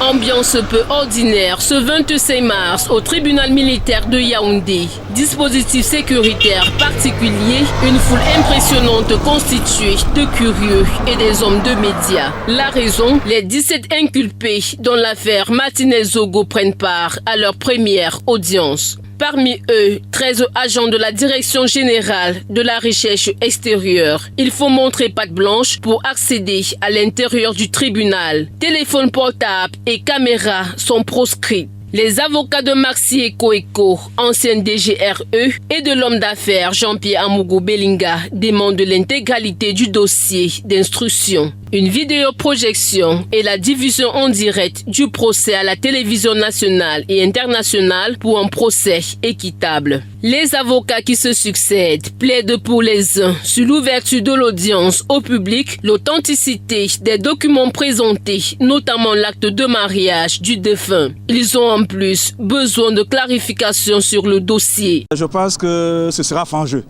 Ambiance peu ordinaire ce 25 mars au tribunal militaire de Yaoundé. Dispositif sécuritaire particulier, une foule impressionnante constituée de curieux et des hommes de médias. La raison, les 17 inculpés dont l'affaire Martinez-Zogo prennent part à leur première audience. Parmi eux, 13 agents de la Direction générale de la recherche extérieure. Il faut montrer patte blanche pour accéder à l'intérieur du tribunal. Téléphone portable et caméras sont proscrits. Les avocats de Maxi Eko, ancien DGRE, et de l'homme d'affaires Jean-Pierre Amougou Belinga demandent l'intégralité du dossier d'instruction. Une vidéoprojection et la diffusion en direct du procès à la télévision nationale et internationale pour un procès équitable. Les avocats qui se succèdent plaident pour les uns sur l'ouverture de l'audience au public, l'authenticité des documents présentés, notamment l'acte de mariage du défunt. Ils ont en plus besoin de clarification sur le dossier. Je pense que ce sera fin jeu.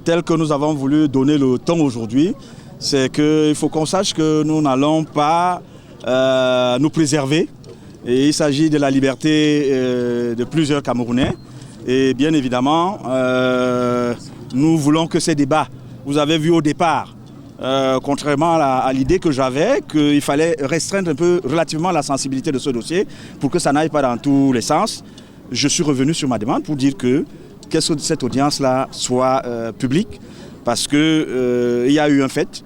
Tel que nous avons voulu donner le temps aujourd'hui, c'est qu'il faut qu'on sache que nous n'allons pas nous préserver. Et il s'agit de la liberté de plusieurs Camerounais. Et bien évidemment, nous voulons que ces débats, vous avez vu au départ, contrairement à l'idée que j'avais, qu'il fallait restreindre un peu relativement la sensibilité de ce dossier pour que ça n'aille pas dans tous les sens. Je suis revenu sur ma demande pour dire que cette audience-là soit publique parce qu'il y a eu un fait.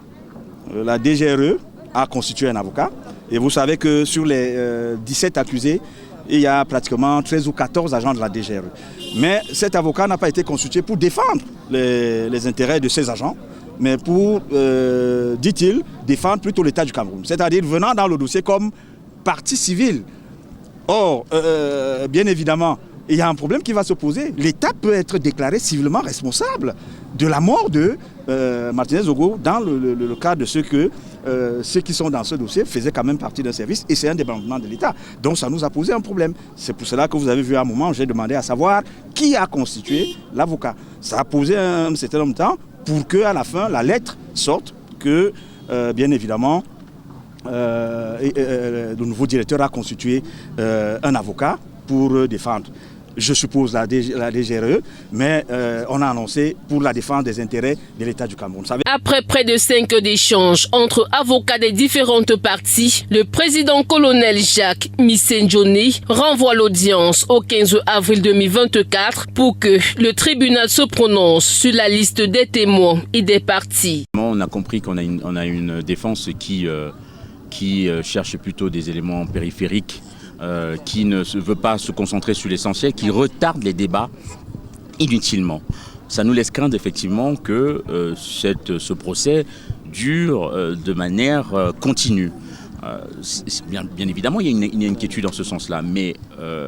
La DGRE a constitué un avocat et vous savez que sur les 17 accusés, il y a pratiquement 13 ou 14 agents de la DGRE. Mais cet avocat n'a pas été constitué pour défendre les intérêts de ces agents, mais pour, dit-il, défendre plutôt l'État du Cameroun. C'est-à-dire venant dans le dossier comme partie civile. Or, bien évidemment, il y a un problème qui va se poser. L'État peut être déclaré civilement responsable de la mort de Martinez-Zogo dans le cas de ceux qui sont dans ce dossier faisaient quand même partie d'un service et c'est un débordement de l'État. Donc ça nous a posé un problème. C'est pour cela que vous avez vu à un moment, j'ai demandé à savoir qui a constitué l'avocat. Ça a posé un certain nombre de temps pour qu'à la fin, la lettre sorte que, bien évidemment, le nouveau directeur a constitué un avocat pour défendre. Je suppose la DGRE, mais on a annoncé pour la défense des intérêts de l'État du Cameroun. Après près de 5 heures d'échanges entre avocats des différentes parties, le président colonel Jacques Missenjoni renvoie l'audience au 15 avril 2024 pour que le tribunal se prononce sur la liste des témoins et des parties. On a compris qu'on a une défense qui cherche plutôt des éléments périphériques, qui ne veut pas se concentrer sur l'essentiel, qui retarde les débats inutilement. Ça nous laisse craindre effectivement que ce procès dure de manière continue. Bien évidemment, il y a une inquiétude dans ce sens-là, mais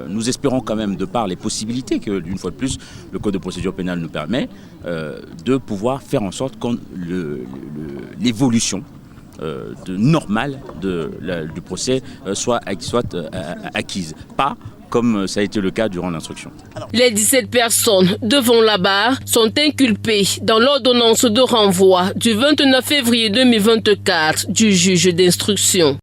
nous espérons quand même, de par les possibilités que, d'une fois de plus, le Code de procédure pénale nous permet, de pouvoir faire en sorte que l'évolution normale du procès soit acquise, pas comme ça a été le cas durant l'instruction. Les 17 personnes devant la barre sont inculpées dans l'ordonnance de renvoi du 29 février 2024 du juge d'instruction.